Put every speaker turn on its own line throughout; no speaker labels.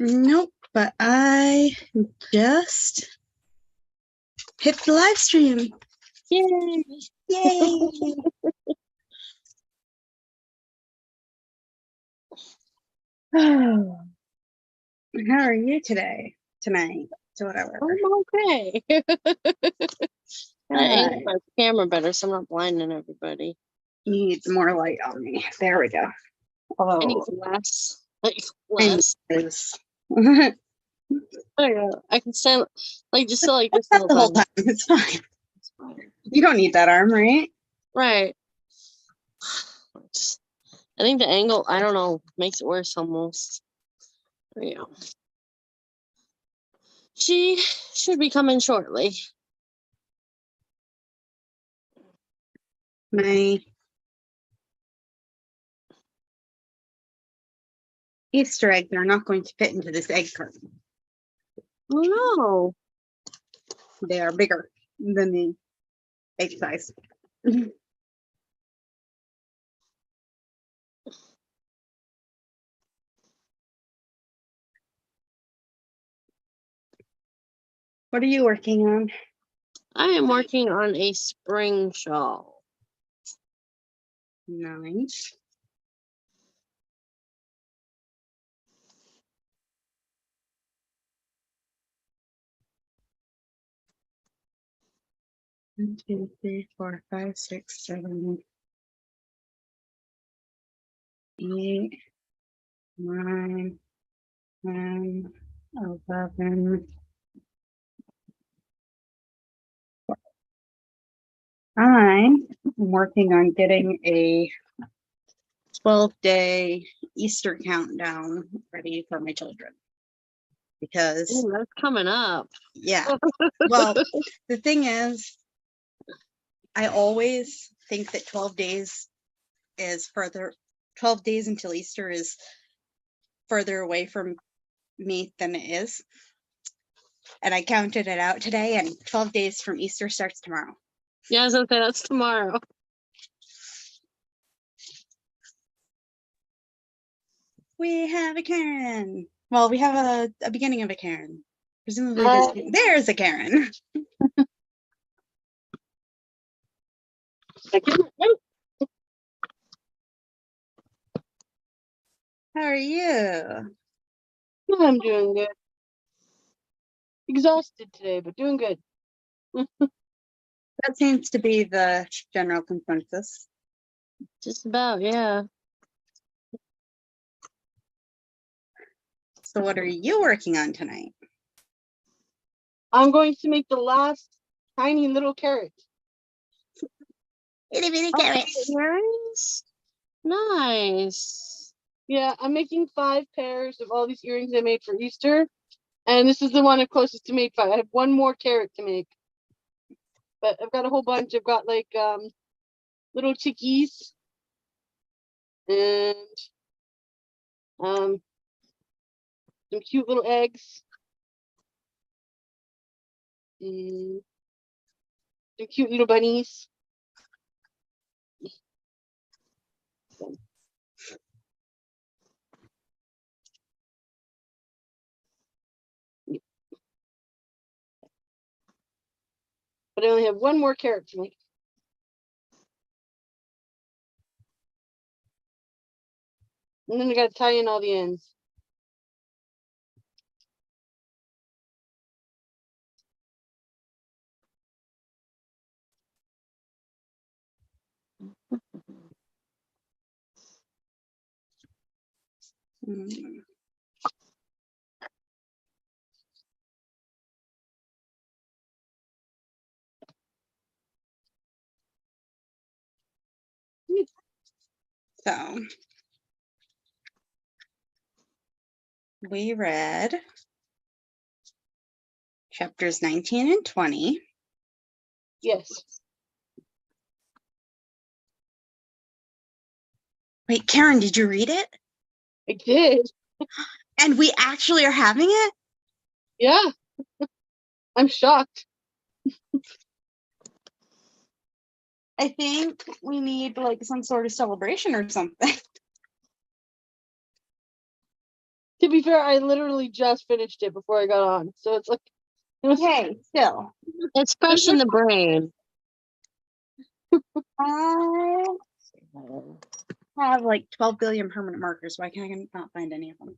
Nope, but I just hit the live stream.
Yay!
Yay! How are you tonight? So whatever.
I'm okay. Gotta angle my camera better so I'm not blinding everybody.
Needs more light on me. There we go.
I need less. Like less. There you go. I can stand like just so like this
the whole time. It's fine. You don't need that arm, right?
Right. I think the angle, I don't know, makes it worse almost. There you go. She should be coming shortly.
My Easter eggs are not going to fit into this egg carton.
Oh no.
They are bigger than the egg size. What are you working on?
I am working on a spring shawl.
Nice. One, 2, 3, 4, 5, 6, 7, 8, 9, 10, 11. I'm working on getting a 12-day Easter countdown ready for my children. Because
ooh, that's coming up.
Yeah. Well, the thing is, I always think that 12 days until Easter is further away from me than it is. And I counted it out today, and 12 days from Easter starts tomorrow.
Yeah, I was gonna say that's tomorrow.
We have a Karen. Well, we have a beginning of a Karen. Presumably there's a Karen. How are you?
I'm doing good. Exhausted today, but doing good.
That seems to be the general consensus.
Just about, yeah.
So what are you working on tonight?
I'm going to make the last tiny little carrot.
Itty bitty carrots.
Nice. Nice.
Yeah, I'm making 5 pairs of all these earrings I made for Easter. And this is the one I'm closest to make 5. I have one more carrot to make. But I've got a whole bunch. I've got like little chickies. And some cute little eggs. And some cute little bunnies. But I only have one more carrot to make. And then I gotta tie in all the ends.
Mm. So we read chapters 19 and 20.
Yes.
Wait, Karen, did you read it?
I did.
And we actually are having it?
Yeah. I'm shocked.
I think we need like some sort of celebration or something.
To be fair, I literally just finished it before I got on, so it's like it was
Okay, still.
It's fresh in the brain.
I have like 12 billion permanent markers. Why can I not find any of them?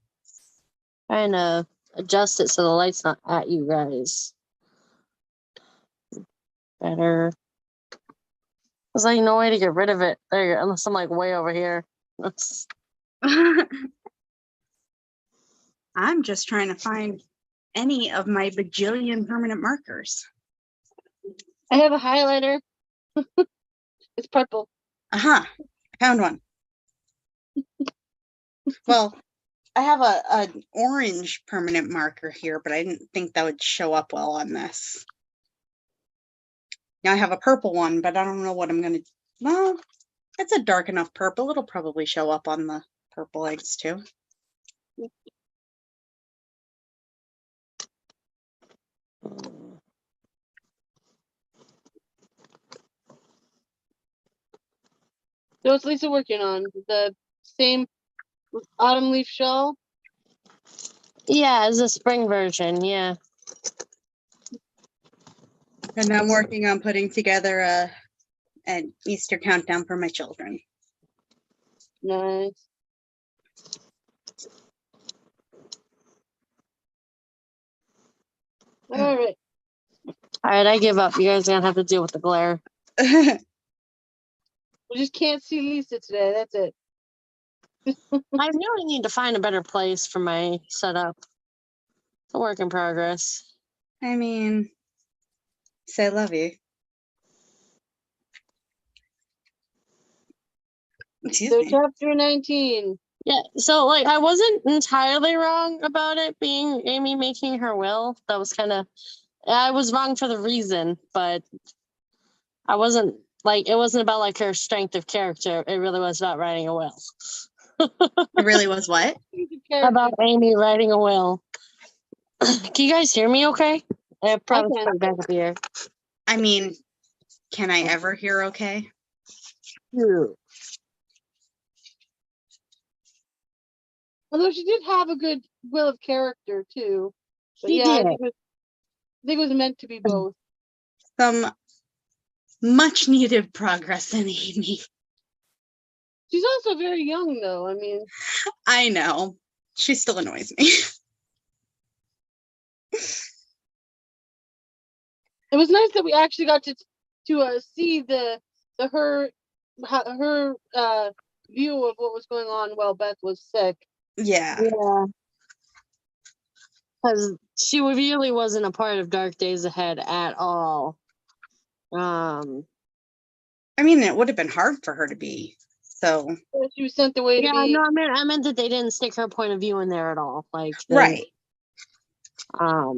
Trying to adjust it so the light's not at you guys. Better. There's like no way to get rid of it. There you go. Unless I'm like way over here. That's
I'm just trying to find any of my bajillion permanent markers.
I have a highlighter. It's purple.
Aha, found one. Well, I have an orange permanent marker here, but I didn't think that would show up well on this. Now I have a purple one, but I don't know what I'm gonna. Well, it's a dark enough purple. It'll probably show up on the purple eggs too.
So what's Lisa working on? The same autumn leaf shawl?
yeah, it's a spring version. Yeah.
And I'm working on putting together an Easter countdown for my children.
Nice. All right.
All right, I give up. You guys are gonna have to deal with the glare.
We just can't see Lisa today. That's it.
I really need to find a better place for my setup. It's a work in progress.
I mean, say love you. Excuse
So
me.
chapter 19.
Yeah, so like I wasn't entirely wrong about it being Amy making her will. That was kind of I was wrong for the reason, but I wasn't like it wasn't about like her strength of character. It really was about writing a will.
It really was what?
About Amy writing a will. Can you guys hear me okay? I probably
can.
put it back up here.
I mean, can I ever hear okay?
Although she did have a good will of character too. But
She
yeah, I
did.
think it was meant to be both.
Some much needed progress in Amy.
She's also very young though. I mean,
I know. She still annoys me.
it was nice that we actually got to see her view of what was going on while Beth was sick.
Yeah.
Yeah. Because she really wasn't a part of Dark Days Ahead at all.
I mean, it would have been hard for her to be. So.
She was sent away to
Yeah,
be.
no, I meant that they didn't stick her point of view in there at all. Like
Right.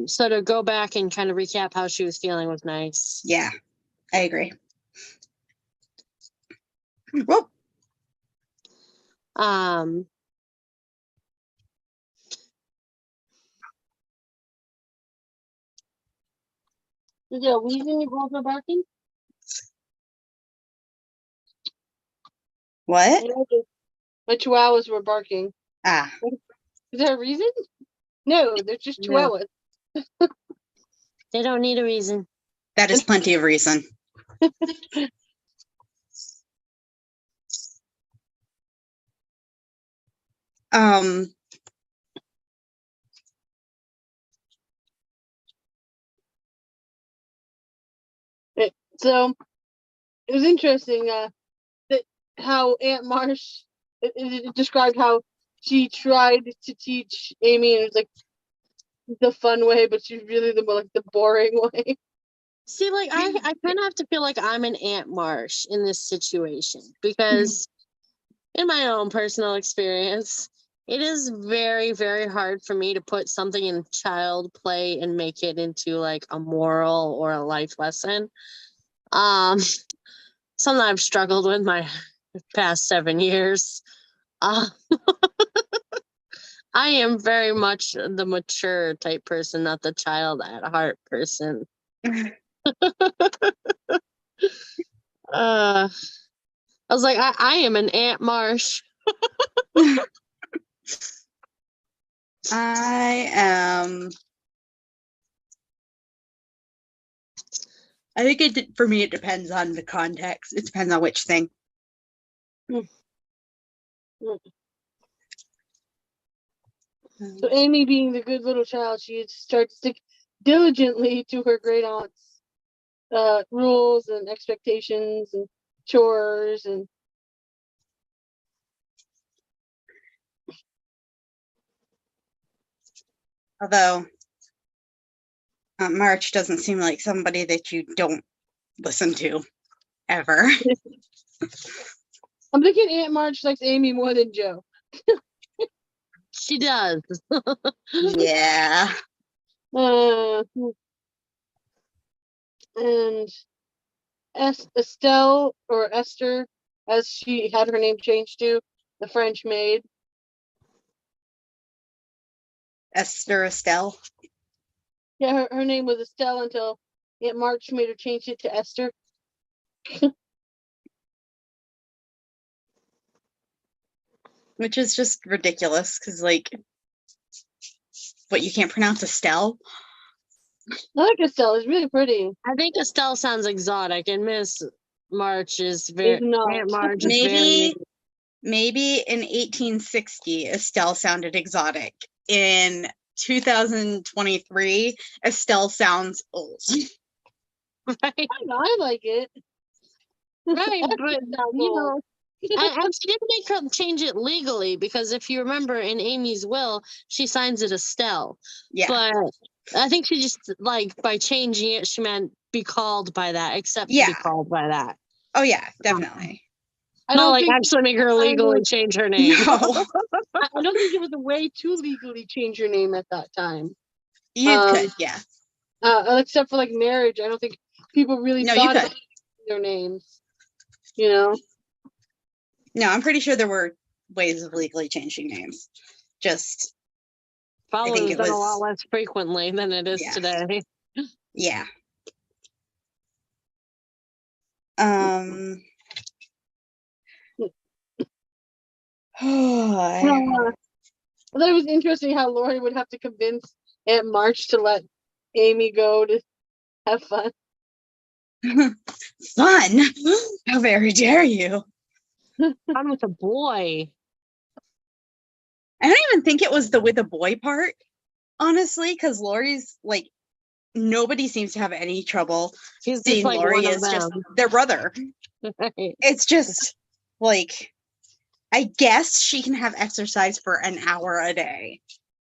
So to go back and kind of recap how she was feeling was nice.
Yeah, I agree. Well,
Is there a reason you both are barking?
what?
My chihuahuas were barking.
Ah,
Is there a reason? No, they're just
No.
chihuahuas.
They don't need a reason.
that is plenty of reason.
So it was interesting that how Aunt Marsh it described how she tried to teach Amy, and it was like the fun way, but she's really the boring way.
See, like I kind of have to feel like I'm an Aunt Marsh in this situation because in my own personal experience, it is very, very hard for me to put something in child play and make it into like a moral or a life lesson. Something I've struggled with my past 7 years. I am very much the mature type person, not the child at heart person. I was like, I am an Aunt Marsh.
I think for me, it depends on the context. It depends on which thing.
So Amy, being the good little child, she had to start to stick diligently to her great aunt's rules and expectations and chores and
Although March doesn't seem like somebody that you don't listen to ever.
I'm thinking Aunt March likes Amy more than Joe.
She does.
Yeah.
And Estelle or Esther, as she had her name changed to, the French maid.
Estelle.
Yeah, her name was Estelle until Aunt March made her change it to Esther.
Which is just ridiculous because, like, what, you can't pronounce Estelle?
I like Estelle, it's really pretty.
I think Estelle sounds exotic, and Miss March is very.
It's not.
Aunt March is very.
Maybe in 1860, Estelle sounded exotic. In 2023, Estelle sounds old.
Right,
I like it.
right, but
Sounds
you
old.
know, and she didn't make her change it legally because if you remember in Amy's will, she signs it Estelle.
Yeah.
But I think she just like by changing it, she meant be called by that, except to be
Yeah.
called by that.
Oh, yeah, definitely.
I
Not
don't
like
think
actually make her legally change her name.
No,
I don't think there was a way to legally change your name at that time.
you could, yeah.
Except for like marriage, I don't think people really
No, you
thought
could.
about their names. You know?
No, I'm pretty sure there were ways of legally changing names. Just,
Probably
think
was
it
done a
was-
lot less frequently than it is
Yeah.
today.
yeah.
I thought it was interesting how Lori would have to convince Aunt March to let Amy go to have fun.
Fun? How very dare you?
I'm with a boy.
I don't even think it was the with a boy part, honestly, because Lori's like, nobody seems to have any trouble
He's just
seeing
like
Lori
one of
as just
them.
their brother.
Right.
It's just like, I guess she can have exercise for an hour a day,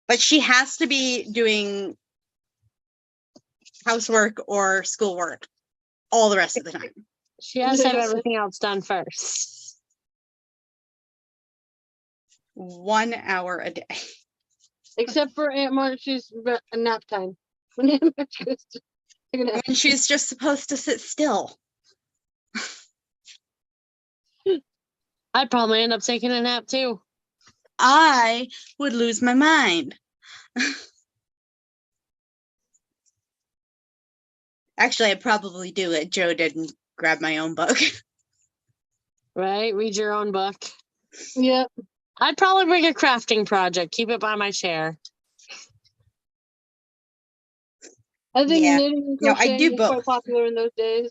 but she has to be doing housework or schoolwork all the rest of the time.
She has to have everything else done first.
1 hour a day.
Except for Aunt March's nap time. When Aunt March goes to take a nap.
When she's just supposed to sit still.
I'd probably end up taking a nap too.
I would lose my mind. Actually, I'd probably do it. Joe didn't grab my own book.
Right? Read your own book.
Yeah.
I'd probably bring a crafting project, keep it by my chair.
I think
Yeah.
knitting and
No, I
crocheting
do
was
both.
quite popular in those days.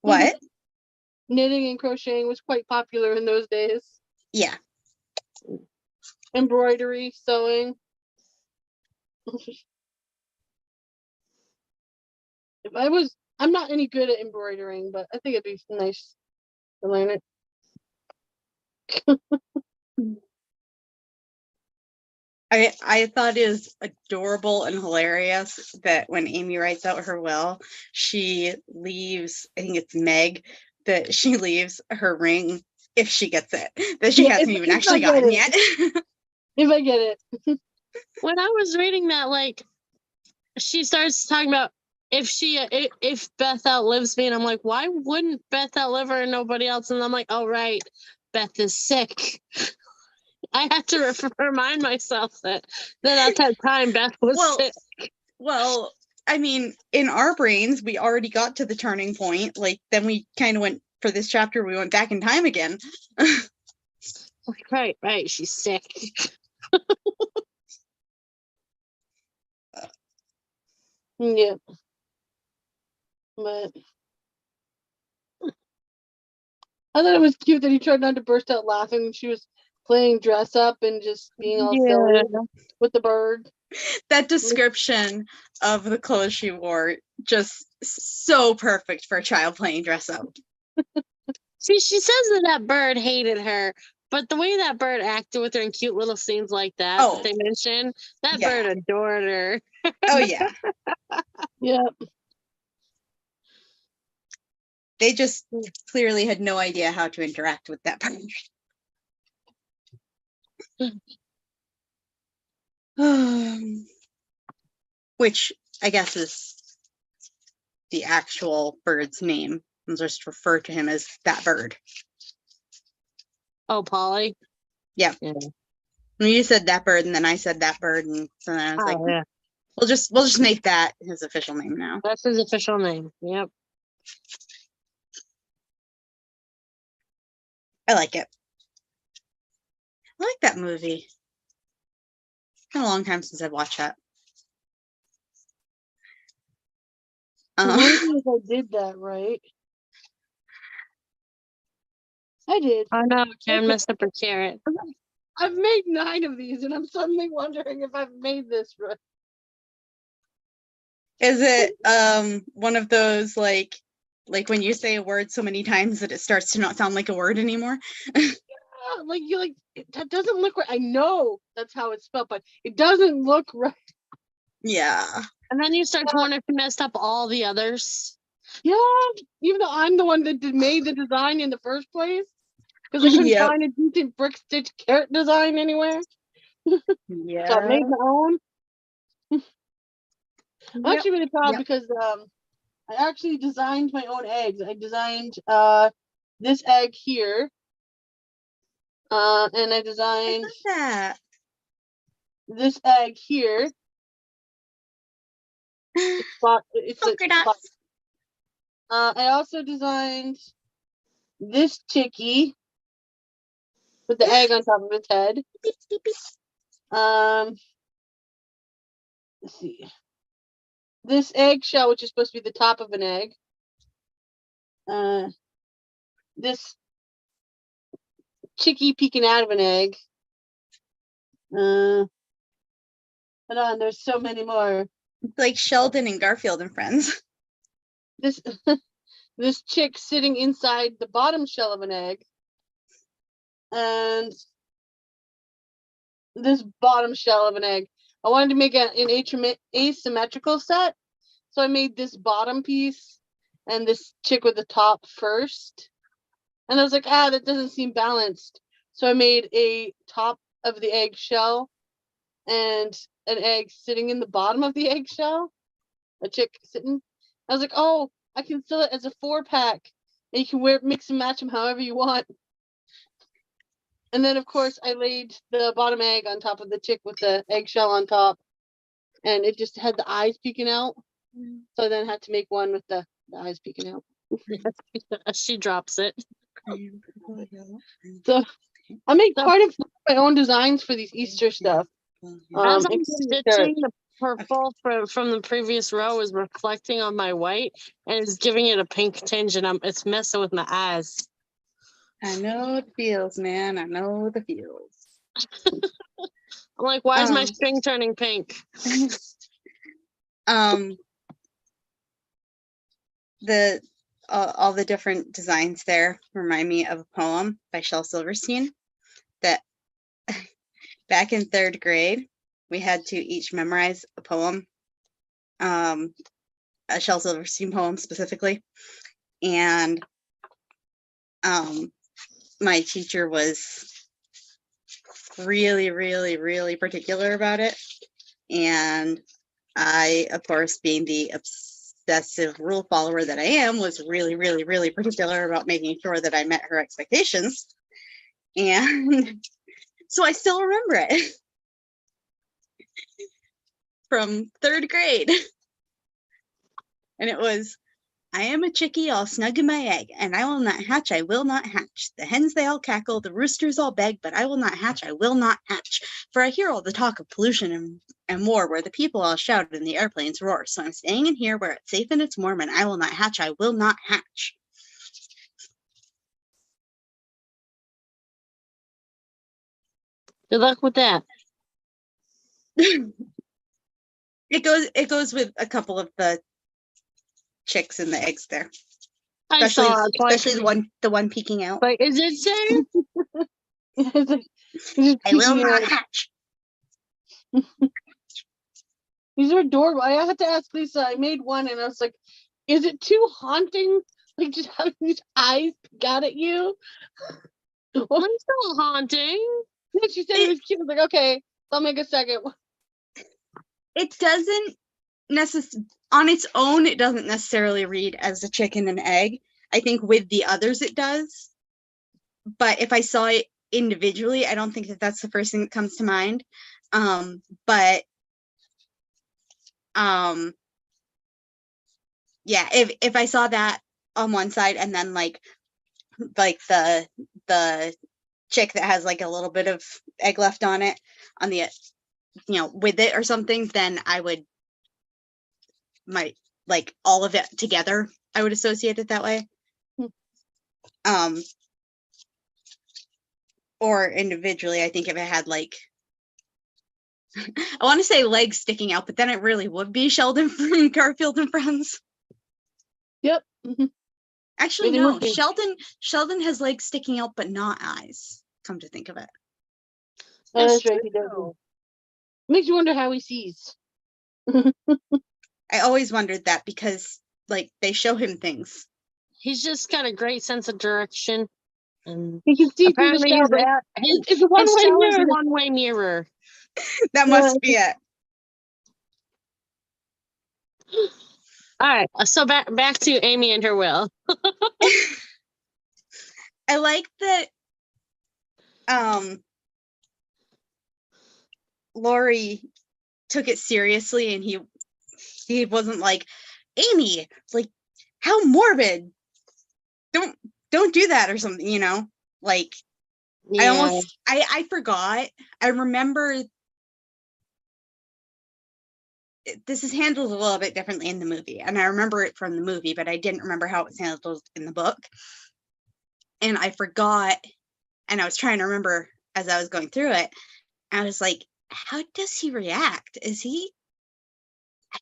What?
Knitting and crocheting was quite popular in those days.
Yeah.
Embroidery, sewing. I'm not any good at embroidering, but I think it'd be nice to learn it.
I thought it was adorable and hilarious that when Amy writes out her will, she leaves, I think it's Meg, that she leaves her ring if she gets it, that she
Yeah,
hasn't
if-
even
if I
actually
get
gotten
it.
yet.
If I get it.
When I was reading that, like, she starts talking about if Beth outlives me, and I'm like, why wouldn't Beth outlive her and nobody else? And I'm like, oh right, Beth is sick. I had to remind myself that at that time Beth was sick.
Well, I mean, in our brains, we already got to the turning point. Like, then we kind of went, for this chapter, we went back in time again.
Right, she's sick.
Yeah. But I thought it was cute that he tried not to burst out laughing when she was playing dress up and just being all silly with the bird.
That description of the clothes she wore, just so perfect for a child playing dress up.
See, she says that bird hated her, but the way that bird acted with her in cute little scenes like that, that they mentioned, that bird adored her.
Oh, yeah.
Yeah.
They just clearly had no idea how to interact with that bird. Which I guess is the actual bird's name. I'll just refer to him as that bird.
Oh, Polly?
Yeah. When you said that bird and then I said that bird, and so then I was like, we'll just make that his official name now.
That's his official name. Yep.
I like it. I like that movie. It's been a long time since I've watched that.
I wonder if I did that right. I did.
Oh no, Karen messed up her carrot.
I've made 9 of these and I'm suddenly wondering if I've made this right.
Is it one of those like when you say a word so many times that it starts to not sound like a word anymore?
Yeah, that doesn't look right. I know that's how it's spelled, but it doesn't look right.
Yeah.
And then you start to wonder if you messed up all the others.
Yeah, even though I'm the one that made the design in the first place, because I couldn't find a decent brick stitch carrot design anywhere.
Yeah.
So I made my own. I'm actually really proud because I actually designed my own eggs. I designed this egg here. And I designed this egg here. It's
polka dots.
I also designed this chickie with the egg on top of its head. Let's see. This eggshell, which is supposed to be the top of an egg. This chickie peeking out of an egg. Hold on, there's so many more.
It's like Sheldon and Garfield and Friends.
This chick sitting inside the bottom shell of an egg. And this bottom shell of an egg. I wanted to make an asymmetrical set. So I made this bottom piece and this chick with the top first. And I was like, that doesn't seem balanced. So I made a top of the eggshell and an egg sitting in the bottom of the eggshell. A chick sitting. I was like, oh, I can sell it as a 4-pack. And you can mix and match them however you want. And then, of course, I laid the bottom egg on top of the chick with the eggshell on top. And it just had the eyes peeking out. So I then had to make one with the eyes peeking out.
She drops it.
So I make quite a few of my own designs for these Easter stuff.
As I'm stitching, the purple from the previous row is reflecting on my white and it's giving it a pink tinge, and it's messing with my eyes.
I know the feels, man. I know the feels.
I'm like, why is my string turning pink?
All the different designs there remind me of a poem by Shel Silverstein that back in 3rd grade we had to each memorize a poem, a Shel Silverstein poem specifically, and my teacher was really, really, really particular about it, and I, of course, being the obsessive rule follower that I am, was really, really, really particular about making sure that I met her expectations. And so I still remember it from 3rd grade. And it was, I am a chickie all snug in my egg, and I will not hatch, I will not hatch. The hens they all cackle, the roosters all beg, but I will not hatch, I will not hatch. For I hear all the talk of pollution and war where the people all shout and the airplanes roar. So I'm staying in here where it's safe and it's warm, and I will not hatch. I will not hatch.
Good luck with that.
It goes with a couple of the chicks and the eggs there.
I saw it twice.
Especially the one peeking out.
Like, is it safe?
It's like, he's just
I will
peeking
not
out.
hatch.
These are adorable. I had to ask Lisa. I made one, and I was like, "Is it too haunting? Like just having these eyes peek out at you?"
It's not haunting.
And she said it was cute. I was like, "Okay, I'll make a second one."
It doesn't on its own, it doesn't necessarily read as a chicken and egg. I think with the others it does. But if I saw it individually, I don't think that that's the first thing that comes to mind. Yeah, if I saw that on one side and then like the chick that has like a little bit of egg left on it on the with it or something, then I would like all of it together, I would associate it that way. Or individually, I think if it had like I want to say legs sticking out, but then it really would be Sheldon from Garfield and Friends.
Yep.
Actually,
Really
no.
would be.
Sheldon has legs sticking out, but not eyes. Come to think of it,
Oh, that's
It's
right. He does.
true.
Makes you wonder how he sees.
I always wondered that because like they show him things.
He's just got a great sense of direction. And
He can see through the
apparently his,
shadow.
his,
It's a
his
one-way
cell is a
mirror.
one-way mirror.
That must be it.
All right, so back to Amy and her will.
I like that Laurie took it seriously, and he wasn't like, Amy, like, how morbid. Don't do that or something, like
Yeah.
I forgot. I remember this is handled a little bit differently in the movie, and I remember it from the movie, but I didn't remember how it was handled in the book. And I forgot, and I was trying to remember as I was going through it. I was like, how does he react? I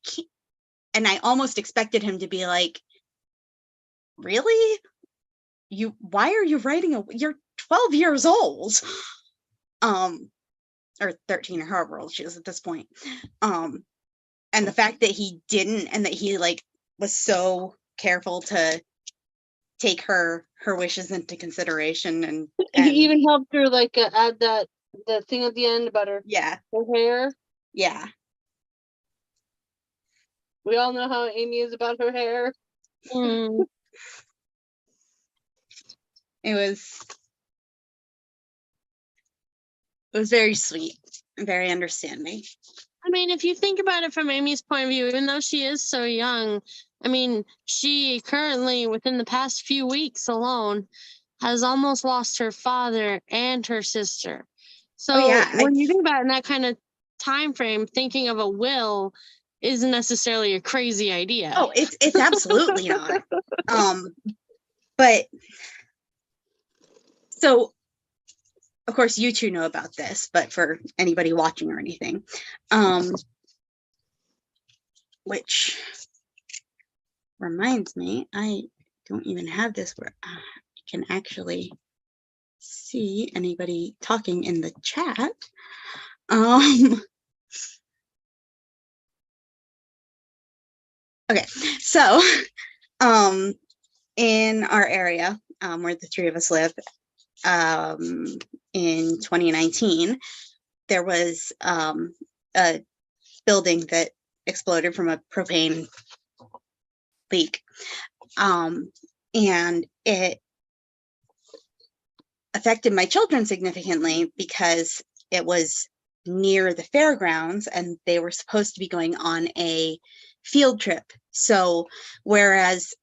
can't, and I almost expected him to be like, really? Why are you writing you're 12 years old? Or 13 or however old she is at this point. And the fact that he didn't, and that he like was so careful to take her wishes into consideration, and
He even helped her like add that thing at the end about her
yeah,
hair.
yeah.
We all know how Amy is about her hair.
Mm.
It was very sweet, very understanding.
I mean, if you think about it from Amy's point of view, even though she is so young, I mean, she currently, within the past few weeks alone, has almost lost her father and her sister. So when you think about it in that kind of time frame, thinking of a will isn't necessarily a crazy idea.
Oh, it's absolutely not. But so of course you two know about this, but for anybody watching or anything, which reminds me, I don't even have this where I can actually see anybody talking in the chat. Okay, so in our area where the three of us live, in 2019, there was a building that exploded from a propane leak, and it affected my children significantly because it was near the fairgrounds and they were supposed to be going on a field trip. So whereas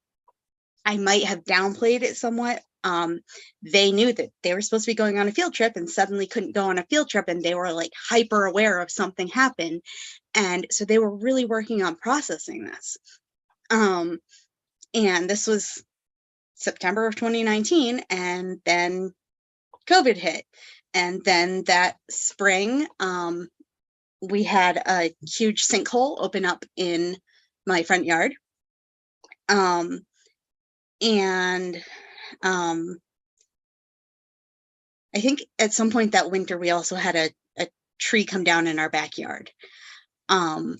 I might have downplayed it somewhat they knew that they were supposed to be going on a field trip and suddenly couldn't go on a field trip, and they were like hyper aware of something happened. And so they were really working on processing this. And this was September of 2019, and then COVID hit. And then that spring, we had a huge sinkhole open up in my front yard. And I think at some point that winter, we also had a tree come down in our backyard. And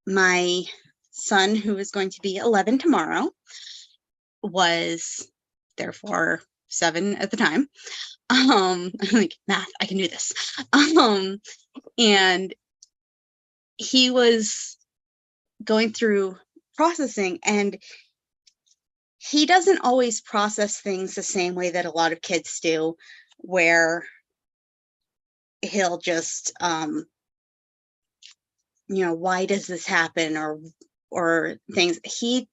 my son, who is going to be 11 tomorrow, was therefore 7 at the time. I'm like, math, I can do this. And he was going through processing, and he doesn't always process things the same way that a lot of kids do, where he'll just, why does this happen, or things. He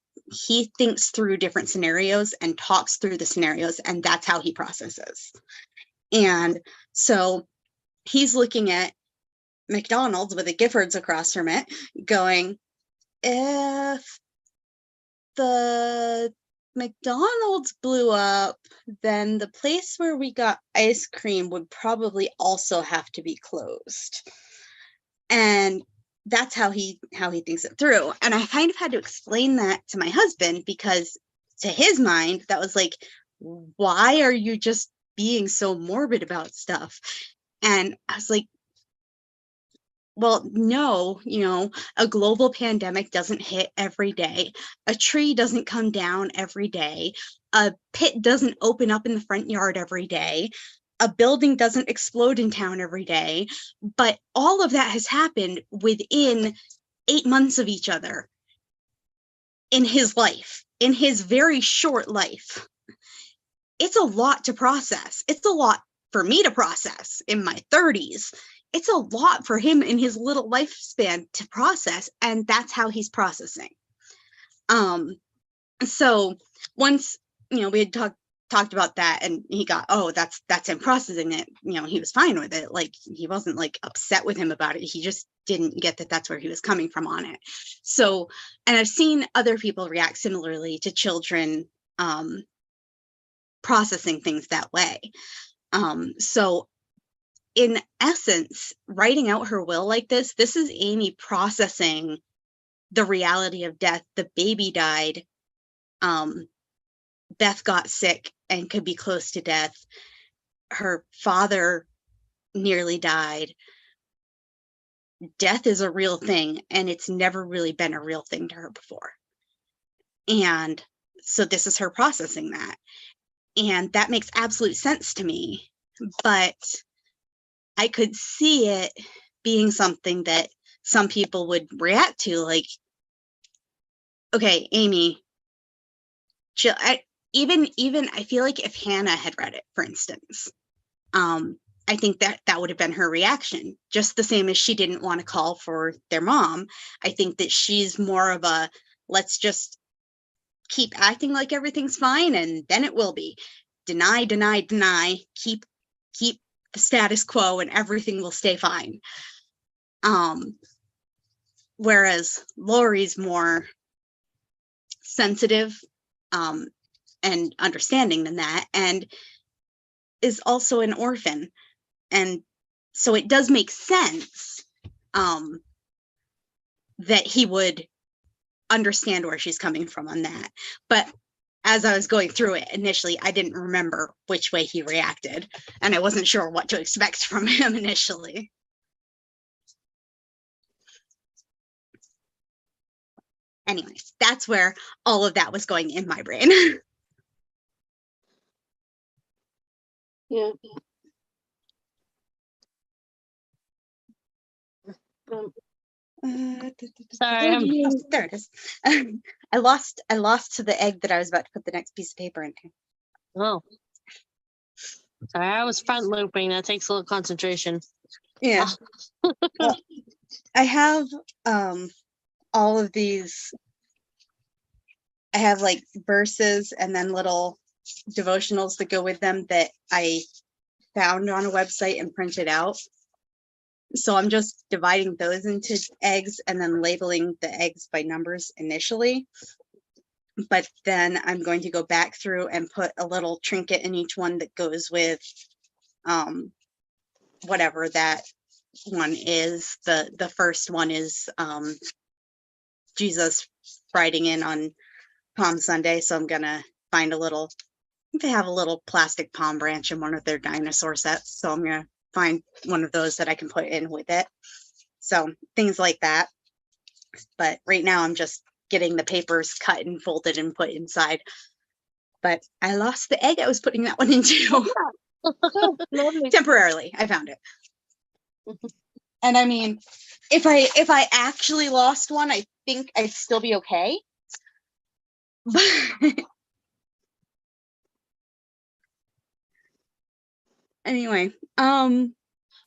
thinks through different scenarios and talks through the scenarios, and that's how he processes. And so he's looking at McDonald's with a Giffords across from it, going, if the McDonald's blew up, then the place where we got ice cream would probably also have to be closed. And that's how he thinks it through. And I kind of had to explain that to my husband, because to his mind, that was like, why are you just being so morbid about stuff? And I was like, well, no, a global pandemic doesn't hit every day. A tree doesn't come down every day. A pit doesn't open up in the front yard every day. A building doesn't explode in town every day. But all of that has happened within 8 months of each other in his life, in his very short life. It's a lot to process. It's a lot for me to process in my 30s. It's a lot for him in his little lifespan to process, and that's how he's processing. So once, we had talked about that, and he got, oh, that's him processing it. He was fine with it. Like, he wasn't like upset with him about it. He just didn't get that that's where he was coming from on it. So, and I've seen other people react similarly to children processing things that way. So in essence, writing out her will like this is Amy processing the reality of death. The baby died. Beth got sick and could be close to death. Her father nearly died. Death is a real thing, and it's never really been a real thing to her before. And so this is her processing that. And that makes absolute sense to me. But I could see it being something that some people would react to, like, okay, Amy, chill. Even I feel like if Hannah had read it, for instance, I think that would have been her reaction, just the same as she didn't want to call for their mom. I think that she's more of a, let's just keep acting like everything's fine, and then it will be. Deny, deny, deny, keep the status quo, and everything will stay fine. Whereas Lori's more sensitive and understanding than that, and is also an orphan. And so it does make sense that he would understand where she's coming from on that. But as I was going through it initially, I didn't remember which way he reacted, and I wasn't sure what to expect from him initially. Anyways, that's where all of that was going in my brain.
Yeah.
Sorry,
There it is. I lost the egg that I was about to put the next piece of paper into.
oh, sorry, I was front looping. That takes a little concentration.
Yeah. Well, I have all of these. I have like verses and then little devotionals that go with them that I found on a website and printed out. So I'm just dividing those into eggs and then labeling the eggs by numbers initially. But then I'm going to go back through and put a little trinket in each one that goes with whatever that one is. The first one is Jesus riding in on Palm Sunday. So I'm gonna find they have a little plastic palm branch in one of their dinosaur sets. So I'm gonna find one of those that I can put in with it. So things like that. But right now I'm just getting the papers cut and folded and put inside. But I lost the egg I was putting that one into.
Oh, lovely.
Temporarily. I found it. And I mean, if I actually lost one, I think I'd still be okay. But anyway,
I'm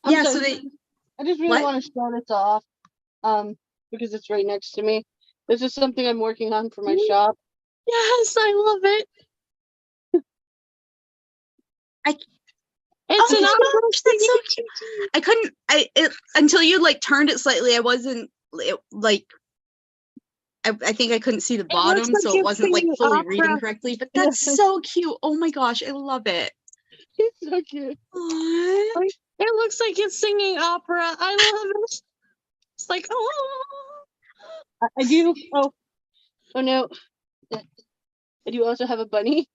yeah,
sorry,
so they
I just really
what?
want to start us off, because it's right next to me. This is something I'm working on for my shop.
Yes, I love it.
I-
It's
Oh
an
my
opera
gosh, that's so
singing.
I couldn't until you like turned it slightly, I wasn't like I think I couldn't see the
It looks
bottom,
like
so it
you're
wasn't like
singing
fully reading
opera.
correctly, but
Yeah.
that's so cute. Oh my gosh, I love it.
It's so cute.
Aw.
It looks like it's singing opera. I love it. It's like, oh.
I do. Oh no. I do also have a bunny.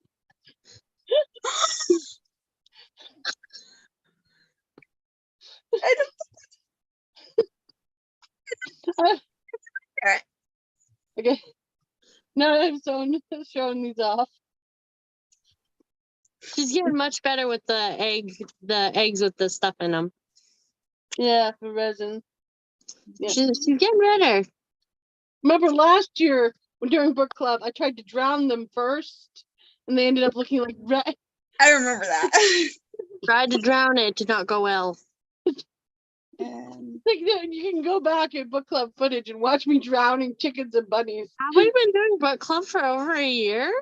Okay. Now I've shown these off.
She's getting much better with the eggs with the stuff in them.
Yeah, for resin. Yeah.
She's getting better.
Remember last year during book club, I tried to drown them first, and they ended up looking like red.
I remember that.
Tried to drown it, did not go well.
Like, you can go back in book club footage and watch me drowning chickens and bunnies.
Have we been doing book club for over a year?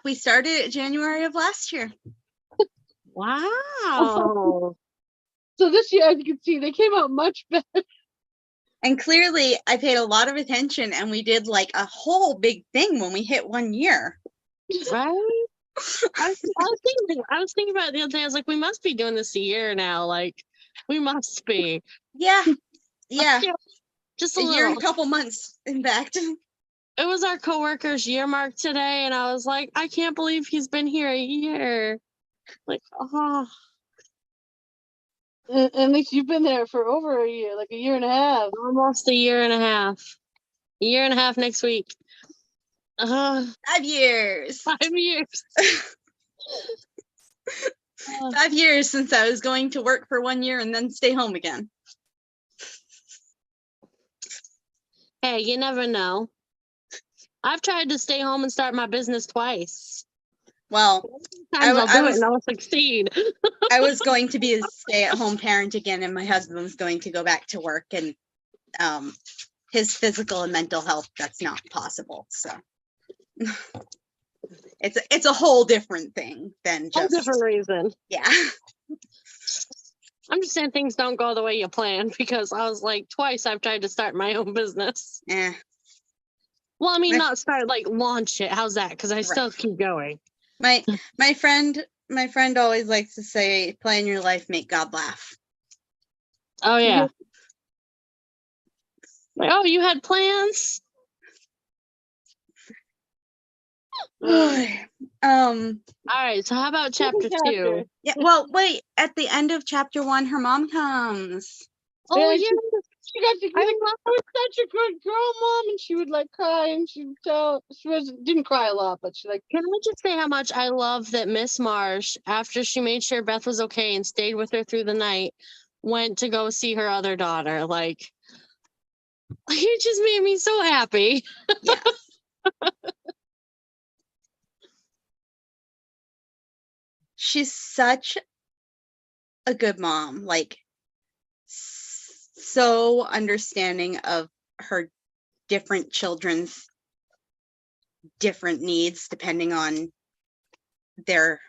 We started January of last year.
Wow.
So this year, as you can see, they came out much better.
And clearly I paid a lot of attention and we did like a whole big thing when we hit 1 year.
Right? I was thinking about it the other day. I was like, we must be doing this a year now. Like, we must be.
Yeah. Yeah.
Just
A
a
year and
little.
a couple months, in fact.
It was our coworker's year mark today, and I was like, I can't believe he's been here a year. Like, oh.
At least you've been there for over a year, like a year and a half.
Almost a year and a half. A year and a half next week.
5 years.
5 years.
5 years since I was going to work for 1 year and then stay home again.
Hey, you never know. I've tried to stay home and start my business twice.
Well,
Sometimes I'll do
was-
it and I'll succeed.
I was going to be a stay-at-home parent again, and my husband's going to go back to work, and his physical and mental health, that's not possible. So it's a whole different thing than
For a
just
different reason.
yeah.
I'm just saying things don't go the way you plan, because I was like, twice I've tried to start my own business.
Eh.
Well, I mean,
My-
not start, like launch it. How's that? Because I still keep going.
My friend always likes to say, plan your life, make God laugh.
Oh, yeah. Like, oh, you had plans? All right, so how about chapter 2?
Yeah, well, wait, at the end of chapter 1, her mom comes.
Oh,
Yeah,
yeah.
She got to be like, I was such a good girl, Mom, and she would like cry, and she'd tell. Didn't cry a lot, but she like.
Can I just say how much I love that Miss Marsh, after she made sure Beth was okay and stayed with her through the night, went to go see her other daughter? Like, it just made me so happy.
Yeah. She's such a good mom, like so understanding of her different children's different needs depending on their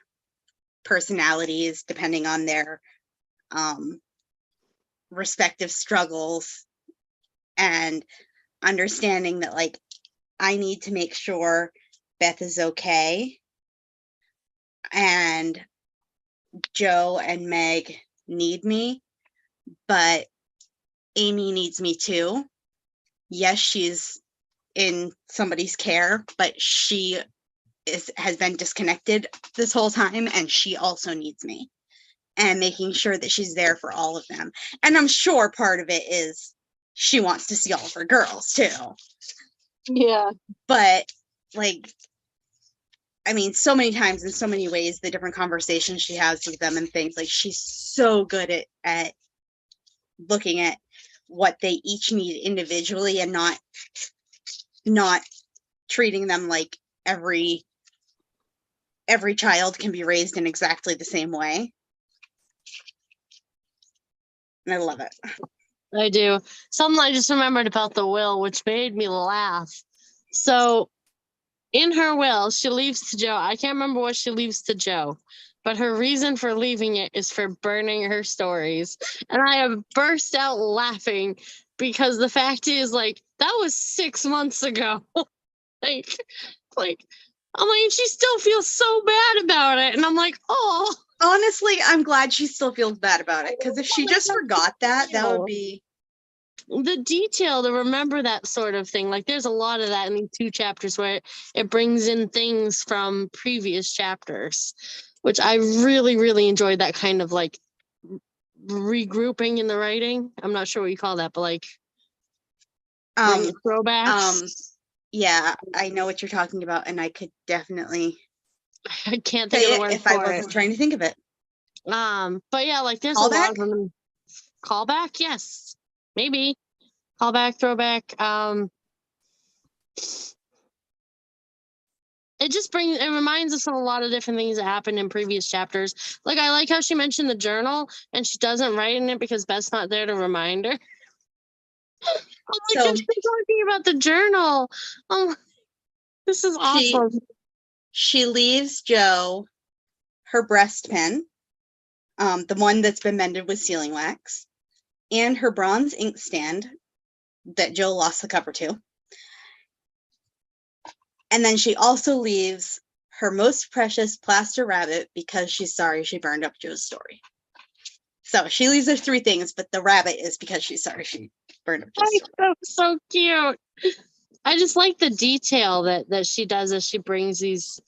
personalities, depending on their respective struggles, and understanding that like I need to make sure Beth is okay, and Joe and Meg need me, but Amy needs me too. Yes, she's in somebody's care, but she has been disconnected this whole time, and she also needs me, and making sure that she's there for all of them. And I'm sure part of it is she wants to see all of her girls too.
Yeah.
But like, I mean, so many times in so many ways, the different conversations she has with them and things, like she's so good at looking at what they each need individually, and not treating them like every child can be raised in exactly the same way. And I love it.
I do. Something I just remembered about the will, which made me laugh. So in her will, she leaves to Joe. I can't remember what she leaves to Joe, but her reason for leaving it is for burning her stories. And I have burst out laughing because the fact is, like, that was 6 months ago. like, I'm like, she still feels so bad about it. And I'm like, oh.
Honestly, I'm glad she still feels bad about it, because if she just forgot that would be
the detail to remember that sort of thing. Like there's a lot of that in these 2 chapters where it brings in things from previous chapters, which I really, really enjoyed, that kind of like regrouping in the writing. I'm not sure what you call that, but like throwbacks.
Yeah, I know what you're talking about, and I could definitely
I can't think of the word
if I
for
wasn't
it.
trying to think of it.
But yeah, like there's a lot of them. Callback, yes, maybe callback, throwback. It reminds us of a lot of different things that happened in previous chapters. Like I like how she mentioned the journal, and she doesn't write in it because Beth's not there to remind her. I'm like,
So-
she's talking about the journal. Oh, this is awesome.
She leaves Joe her breast pen, the one that's been mended with sealing wax, and her bronze inkstand that Joe lost the cover to. And then she also leaves her most precious plaster rabbit because she's sorry she burned up Joe's story. So she leaves her 3 things, but the rabbit is because she's sorry she burned up Joe's story.
So cute. I just like the detail that she does as she brings these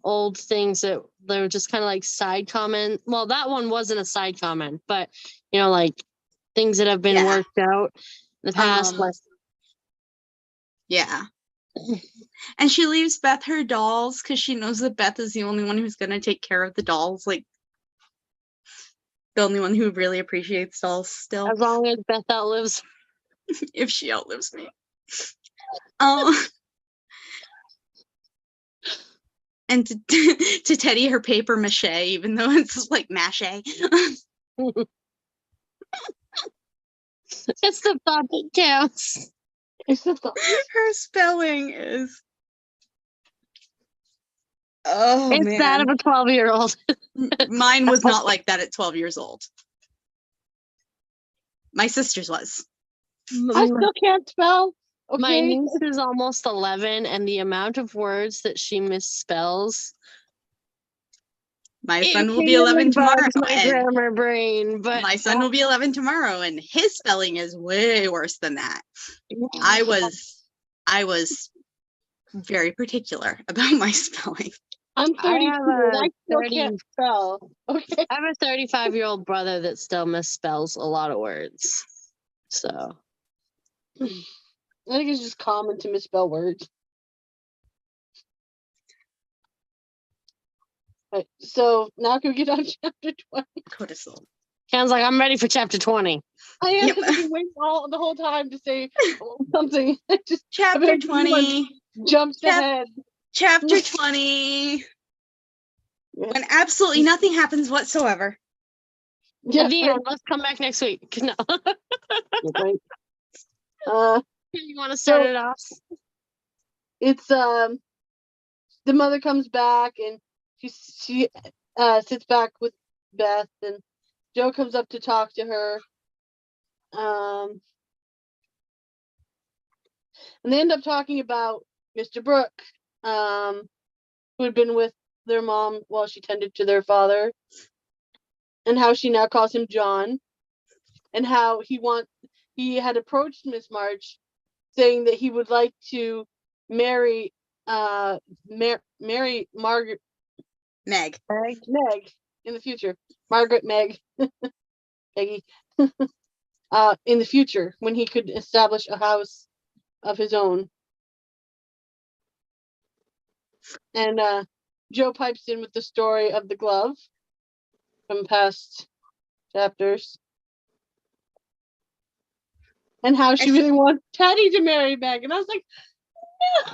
old things that they're just kind of like side comment. Well, that one wasn't a side comment, but you know, like things that have been worked out in the past.
Yeah. And she leaves Beth her dolls because she knows that Beth is the only one who's going to take care of the dolls. Like, the only one who really appreciates dolls still.
As long as Beth outlives.
If she outlives me. And to Teddy her paper mache, even though it's like mache.
It's the thought that counts.
It's the thought.
Her spelling is man.
That of a 12-year-old.
Mine was not like that at 12 years old. My sister's was.
I still can't spell. Okay.
My niece is almost 11, and the amount of words that she misspells.
My son will be 11 tomorrow.
My grammar brain, but
my son will be 11 tomorrow, and his spelling is way worse than that. I was very particular about my spelling.
I'm 32. I still
30
can't spell. Okay.
I have a 35-year-old brother that still misspells a lot of words. So
I think it's just common to misspell words. Right, so now can we get on chapter 20?
Codicil.
Sounds like I'm ready for chapter 20.
I am waiting the whole time to say something. Just
chapter 20
jumped ahead.
Chapter 20. When absolutely nothing happens whatsoever.
Yeah, the end. Let's come back next week. No.
You
want to start it off?
It's the mother comes back and she sits back with Beth, and Joe comes up to talk to her. And they end up talking about Mr. Brooke, who had been with their mom while she tended to their father, and how she now calls him John, and how he had approached Miss March saying that he would like to marry marry Margaret
Meg.
Meg in the future. Margaret Meg Peggy in the future when he could establish a house of his own. And Joe pipes in with the story of the glove from past chapters. And how she really wants Teddy to marry Meg. And I was like, no.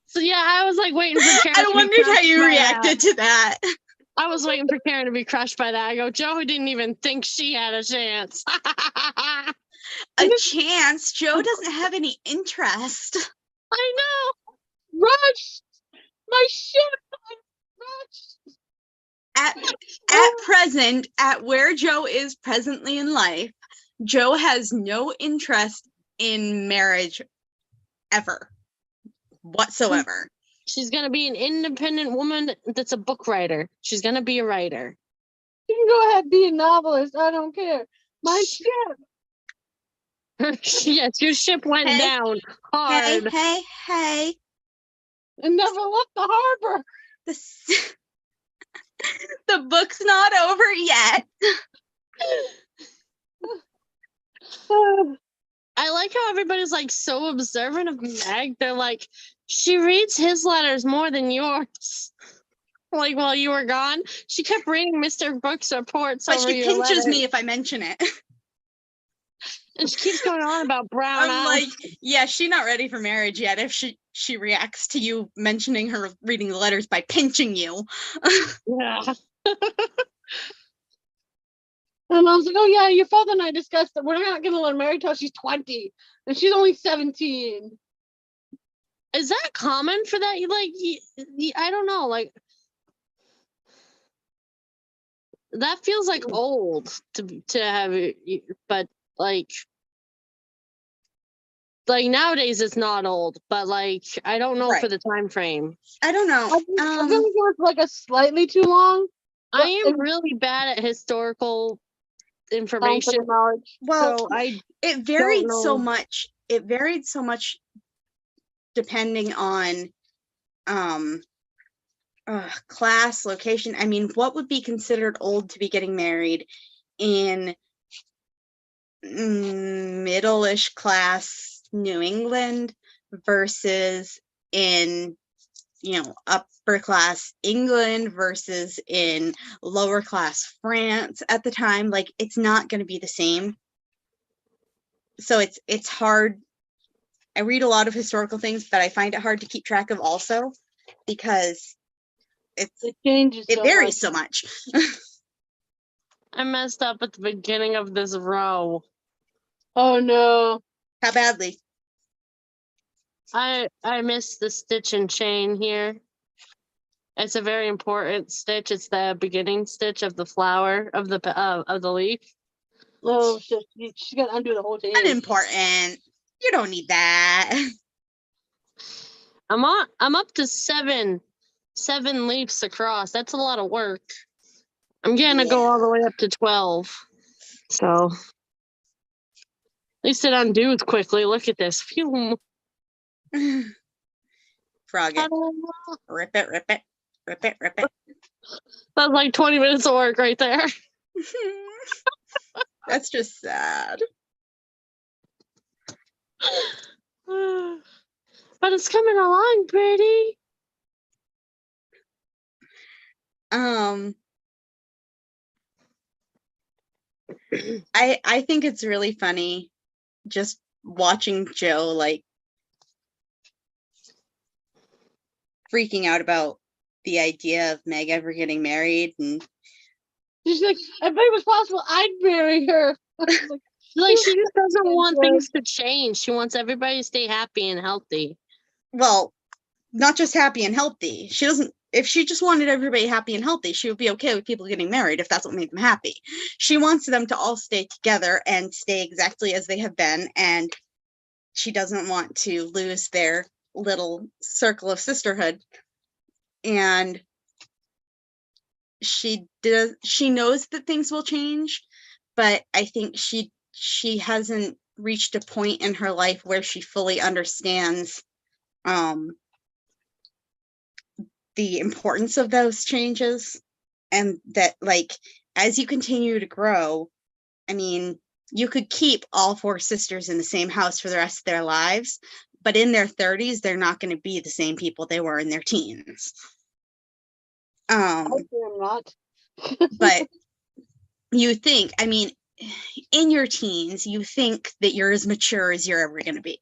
So yeah, I was like waiting for Karen.
I wondered how you reacted to that.
I was waiting for Karen to be crushed by that. I go, Joe didn't even think she had a chance.
A chance? Joe doesn't have any interest.
I know.
Rush! My ship! Rush!
At present, at where Joe is presently in life, Joe has no interest in marriage ever. Whatsoever.
She's going to be an independent woman that's a book writer. She's going to be a writer.
You can go ahead and be a novelist. I don't care. My ship!
Yes, your ship went
Hey.
down hard.
Hey.
And never left the harbor.
The book's not over yet.
I like how everybody's like so observant of Meg. They're like, she reads his letters more than yours. Like while you were gone, she kept reading Mr. Brooks' reports.
But
over
she
your
pinches
letters.
me if I mention it.
And she keeps going on about brown
I'm
eyes.
like, yeah, she's not ready for marriage yet if she reacts to you mentioning her reading the letters by pinching you.
Yeah.
And I was like, oh yeah, your father and I discussed that we're not going to let her marry till she's 20. And she's only 17.
Is that common for that? Like, I don't know. Like, that feels like old to have it, but like nowadays it's not old, but like I don't know for
Right.
the time frame.
I don't know.
I think it was like a slightly too long.
I am really bad at historical information.
Knowledge.
Well,
So
it varied
don't
so
know.
much. It varied so much depending on class, location. I mean, what would be considered old to be getting married in middle-ish class New England versus in, upper class England versus in lower class France at the time? Like, it's not going to be the same. So it's hard. I read a lot of historical things, but I find it hard to keep track of also because
It changes.
it varies so much.
I messed up at the beginning of this row.
Oh no.
How badly?
I missed the stitch and chain here. It's a very important stitch. It's the beginning stitch of the flower of the leaf.
Oh shit. She's got to undo the whole thing.
Unimportant. You don't need that.
I'm up to seven leaves across. That's a lot of work. I'm gonna go all the way up to 12. So at least it undoes quickly. Look at this. Phew.
Frog it. Rip it, rip it. Rip it, rip it.
That's like 20 minutes of work right there.
That's just sad.
But it's coming along pretty.
I think it's really funny just watching Joe like freaking out about the idea of Meg ever getting married, and
She's like, if it was possible, I'd marry her.
Like she just doesn't want things to change. She wants everybody to stay happy and healthy.
well, not just happy and healthy. She doesn't, if she just wanted everybody happy and healthy, she would be okay with people getting married if that's what made them happy. She wants them to all stay together and stay exactly as they have been, and she doesn't want to lose their little circle of sisterhood. And she knows that things will change, but I think she hasn't reached a point in her life where she fully understands the importance of those changes, and that, like, as you continue to grow, I mean, you could keep all 4 sisters in the same house for the rest of their lives, but in their 30s, they're not going to be the same people they were in their teens.
Hopefully I'm not.
But you think, I mean, in your teens, you think that you're as mature as you're ever going to be.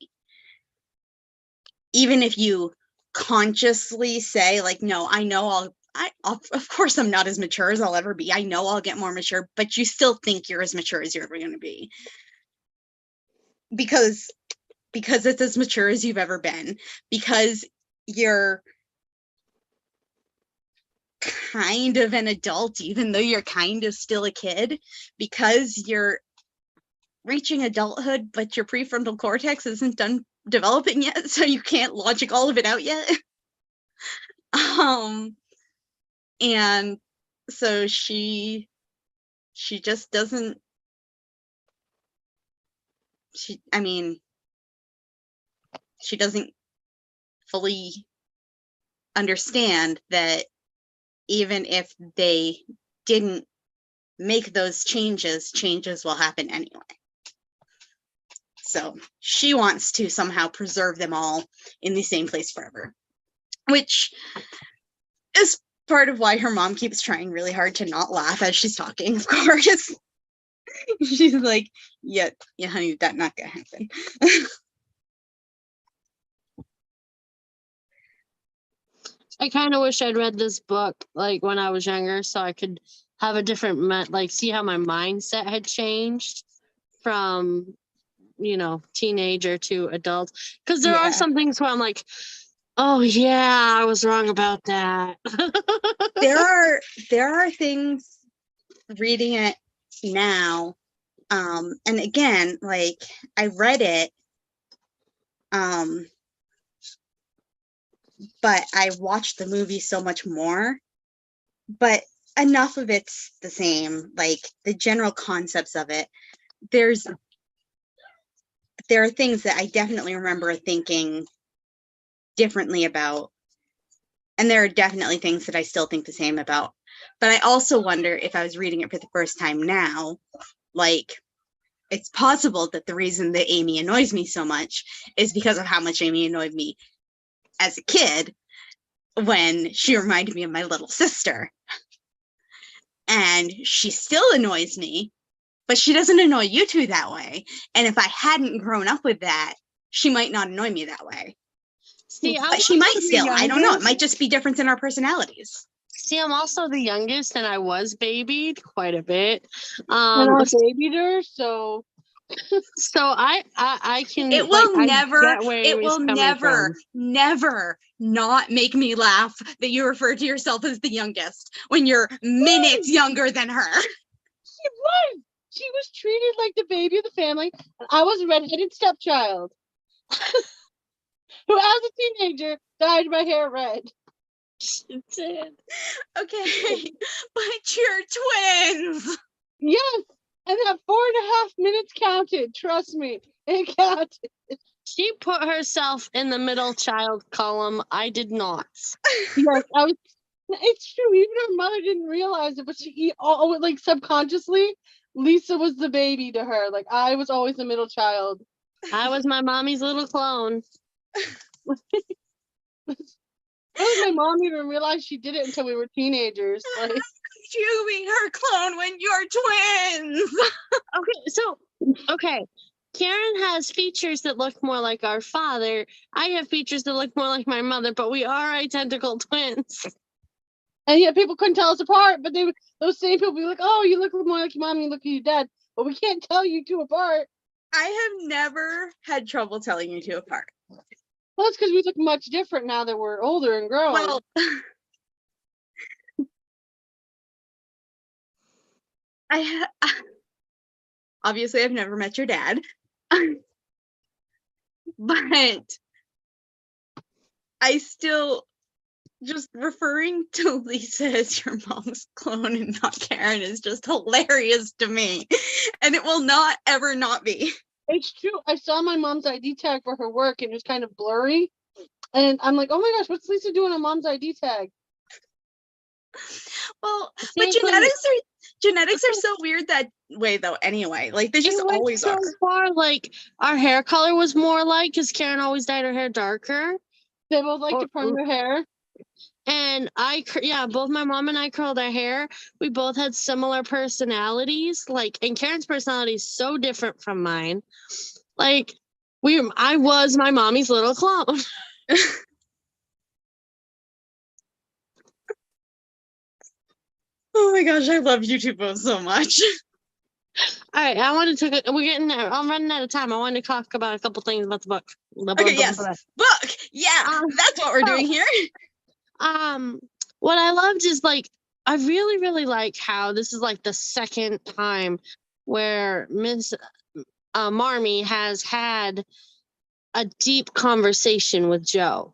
Even if you consciously say, like, no, I know of course I'm not as mature as I'll ever be. I know I'll get more mature, but you still think you're as mature as you're ever going to be. Because it's as mature as you've ever been. Because you're kind of an adult, even though you're kind of still a kid. Because you're reaching adulthood, but your prefrontal cortex isn't done developing yet, so you can't logic all of it out yet. And so she just doesn't, she doesn't fully understand that even if they didn't make those changes will happen anyway. So she wants to somehow preserve them all in the same place forever, which is part of why her mom keeps trying really hard to not laugh as she's talking, of course. She's like, yeah, honey, that's not gonna happen.
I kind of wish I'd read this book like when I was younger, so I could have a different like see how my mindset had changed from, you know, teenager to adult. Because there are some things where I'm like, oh yeah, I was wrong about that.
there are things reading it now, and again, like, I read it, but I watched the movie so much more, but enough of it's the same, like the general concepts of it. There are things that I definitely remember thinking differently about, and there are definitely things that I still think the same about. But I also wonder if I was reading it for the first time now, like, it's possible that the reason that Amy annoys me so much is because of how much Amy annoyed me as a kid when she reminded me of my little sister. And she still annoys me, but she doesn't annoy you two that way. And if I hadn't grown up with that, she might not annoy me that way.
See,
but she might still. I don't know. It might just be difference in our personalities.
See, I'm also the youngest, and I was babied quite a bit.
And I babied her, so
I can.
It will
never
not make me laugh that you refer to yourself as the youngest when you're minutes younger than her.
She was. She was treated like the baby of the family. And I was a redheaded stepchild who, as a teenager, dyed my hair red.
She did.
Okay, but you're twins.
Yes, and that 4.5 minutes counted. Trust me, it counted.
She put herself in the middle child column. I did not.
Yes, I was. It's true. Even her mother didn't realize it, but she like subconsciously, Lisa was the baby to her. Like, I was always the middle child.
I was my mommy's little clone.
I don't think my mom even realized she did it until we were teenagers. Like,
you being her clone when you're twins.
Okay. Karen has features that look more like our father. I have features that look more like my mother, but we are identical twins.
And yet people couldn't tell us apart, but those same people be like, oh, you look more like your mom, you look like your dad, but we can't tell you two apart.
I have never had trouble telling you two apart.
Well, it's because we look much different now that we're older and grown.
Well, obviously I've never met your dad, but I still just referring to Lisa as your mom's clone and not Karen is just hilarious to me, and it will not ever not be.
It's true. I saw my mom's ID tag for her work and it was kind of blurry. And I'm like, oh my gosh, what's Lisa doing on mom's ID tag?
Well, but
think when-
genetics are so weird that way though. Anyway, like they just
It went
always
so
are.
far, like our hair color was more alike because Karen always dyed her hair darker.
They both like to perm their hair.
And both my mom and I curled our hair. We both had similar personalities. Like, and Karen's personality is so different from mine. Like, I was my mommy's little clone.
Oh my gosh, I love you two both so much.
All right, I wanted to. We're getting there. I'm running out of time. I wanted to talk about a couple things about the book.
Okay, yes, book. Yeah, that's what we're doing here.
What I loved is like I really, really like how this is like the second time where Miss Marmee has had a deep conversation with Joe.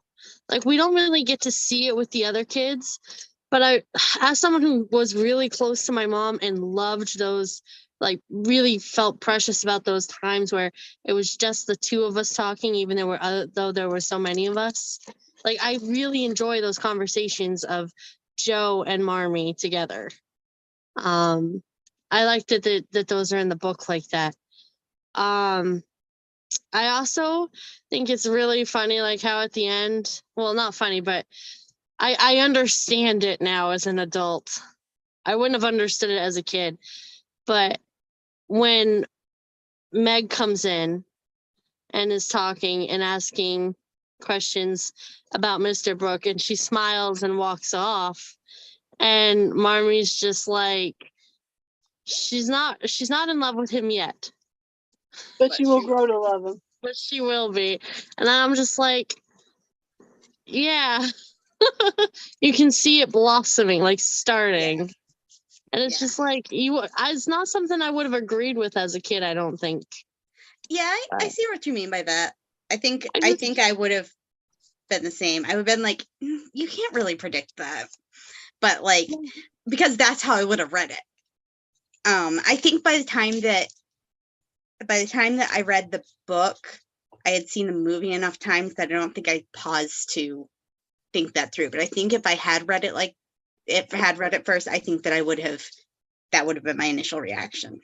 Like we don't really get to see it with the other kids, but as someone who was really close to my mom and loved those, like really felt precious about those times where it was just the two of us talking, even though there were so many of us. Like I really enjoy those conversations of Joe and Marmee together. I like that those are in the book like that. I also think it's really funny, like how at the end, well, not funny, but I understand it now as an adult. I wouldn't have understood it as a kid, but when Meg comes in and is talking and asking questions about Mr. Brooke and she smiles and walks off, and Marmee's just like, she's not in love with him yet,
But she will grow to love him.
but she will be. And then I'm just like, yeah. You can see it blossoming, like starting. And it's just like it's not something I would have agreed with as a kid, I don't think.
Yeah, I see what you mean by that. I think
just-
I would have been the same. I would have been like, you can't really predict that. But like, because that's how I would have read it. I think by the time that I read the book, I had seen the movie enough times that I don't think I paused to think that through. But I think if I had read it first, I think that that would have been my initial reaction.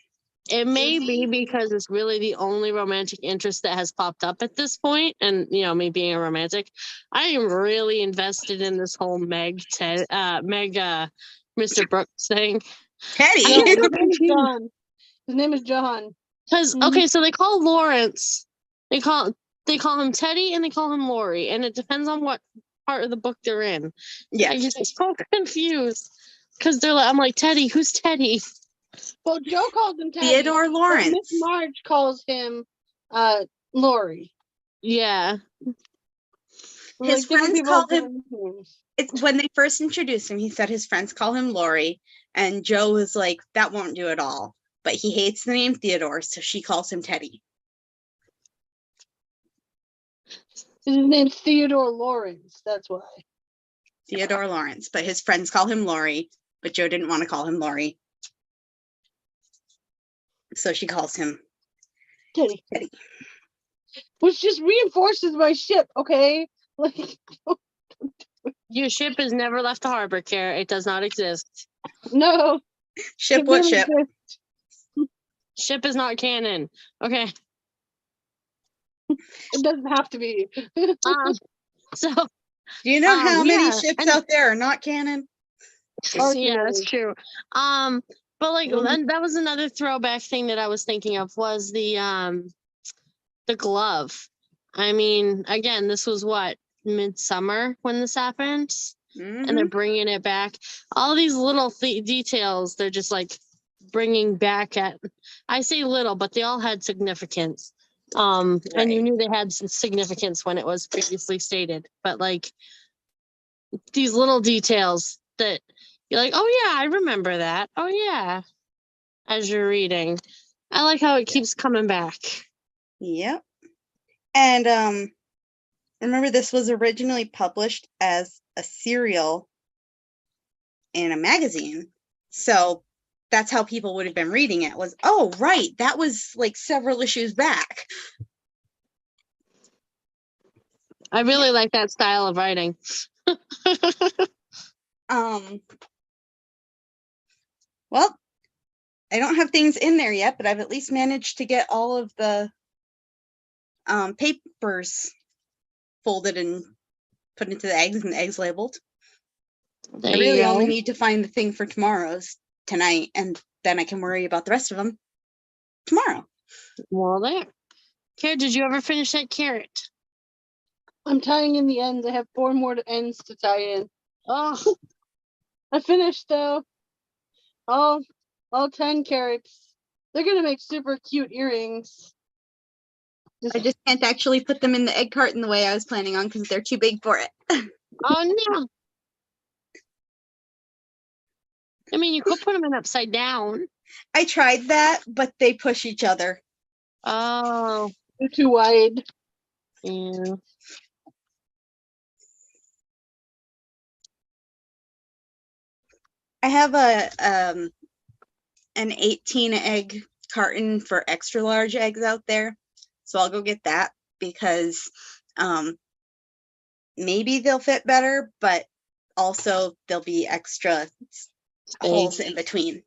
It may be because it's really the only romantic interest that has popped up at this point, and me being a romantic, I am really invested in this whole Mr. Brooks thing.
Teddy.
His name is John.
Because okay, so they call Lawrence, they call him Teddy, and they call him Lori, and it depends on what part of the book they're in.
Yeah,
I get so confused because I'm like, Teddy, who's Teddy?
Well, Joe calls him Teddy.
Theodore Lawrence.
Miss Marge calls him Lori.
Yeah.
His friends call him. It's when they first introduced him. He said his friends call him Lori, and Joe was like, "That won't do at all." But he hates the name Theodore, so she calls him Teddy.
His name's Theodore Lawrence. That's why.
Theodore Lawrence, but his friends call him Lori. But Joe didn't want to call him Lori, so she calls him
Teddy. Which just reinforces my ship, okay? Like,
Your ship has never left the harbor, Kara. It does not exist.
no.
Ship. What ship?
Ship is not canon. Okay.
It doesn't have to be.
So
Do you know how many ships
and-
out there are not canon?
yeah, that's true. But like and that was another throwback thing that I was thinking of was the glove. I mean, again, this was what, midsummer when this happened, and they're bringing it back. All these little details, they're just like bringing back I say little, but they all had significance. And you
Right.
knew they had some significance when it was previously stated. But like these little details that you're like, oh yeah, I remember that. Oh yeah, as you're reading. I like how it keeps coming back.
Yep. And remember this was originally published as a serial in a magazine. So that's how people would have been reading it was, oh right, that was like several issues back.
I really like that style of writing.
Well, I don't have things in there yet, but I've at least managed to get all of the papers folded and put into the eggs and the eggs labeled.
There
I really
you
only
go.
need to find the thing for tomorrow's tonight, and then I can worry about the rest of them tomorrow.
Well, there. Okay, did you ever finish that carrot?
I'm tying in the ends. I have 4 more ends to tie in.
Oh,
I finished though. All 10 carrots. They're gonna make super cute earrings.
I just can't actually put them in the egg carton the way I was planning on because they're too big for it.
oh no. I mean, you could put them in upside down.
I tried that, but they push each other.
Oh,
They're too wide.
yeah.
I have an 18 egg carton for extra large eggs out there. So I'll go get that because maybe they'll fit better, but also there'll be extra holes in between.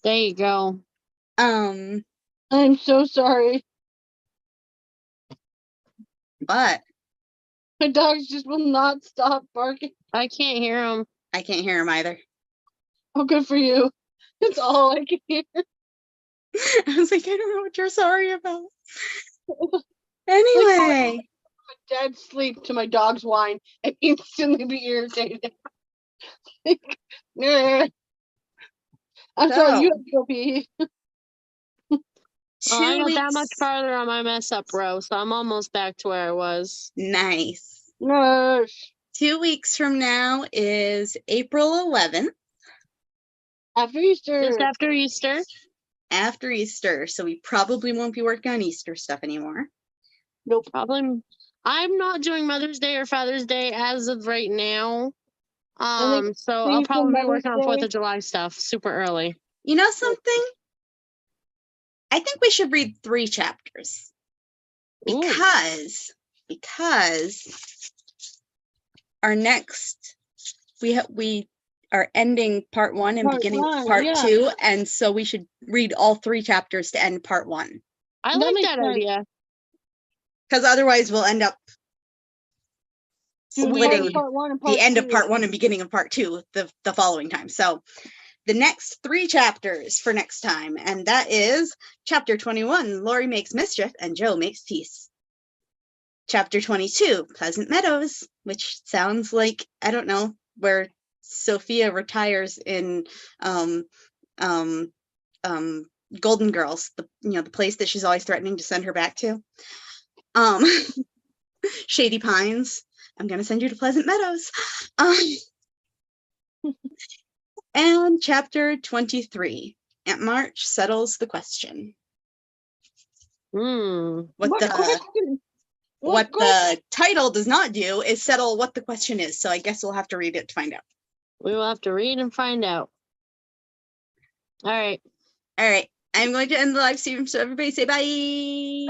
There you go.
Um,
I'm so sorry.
but
My dogs just will not stop barking.
I can't hear them.
I can't hear them either.
Oh, good for you. That's all I can hear.
I was like, I don't know what you're sorry about. Anyway,
Dead sleep to my dog's whine and instantly be irritated. Nah. I'm sorry, you have to go pee.
Oh, I
2
got that much
weeks.
farther on my mess up row, so I'm almost back to where I was.
Nice.
Nurse.
2 weeks from now is April 11th.
After Easter.
Just after Easter.
After Easter, so we probably won't be working on Easter stuff anymore.
Nope.
Probably. I'm not doing Mother's Day or Father's Day as of right now. So I'll
leave for
probably be
Mother's
working on 4th
Day.
of July stuff super early.
You know something? I think we should read 3 chapters
Ooh.
because our next we are ending part 1 and
Part
beginning
one,
part
yeah.
2, and so we should read all 3 chapters to end part 1.
I
That
like
makes
that
sense.
idea.
Because otherwise we'll end up
Do
splitting
part 1 and part
the end
2.
of part 1 and beginning of part 2 the following time. So the next 3 chapters for next time, and that is chapter 21, Lori makes mischief and Joe makes peace. Chapter 22, Pleasant Meadows, which sounds like, I don't know, where Sophia retires in Golden Girls, the place that she's always threatening to send her back to. Shady Pines. I'm gonna send you to Pleasant Meadows. And chapter 23, Aunt March settles the question. What the title does not do is settle what the question is. So I guess we'll have to read it to find out.
We will have to read and find out. All right.
All right. I'm going to end the live stream. So everybody say bye.
Bye.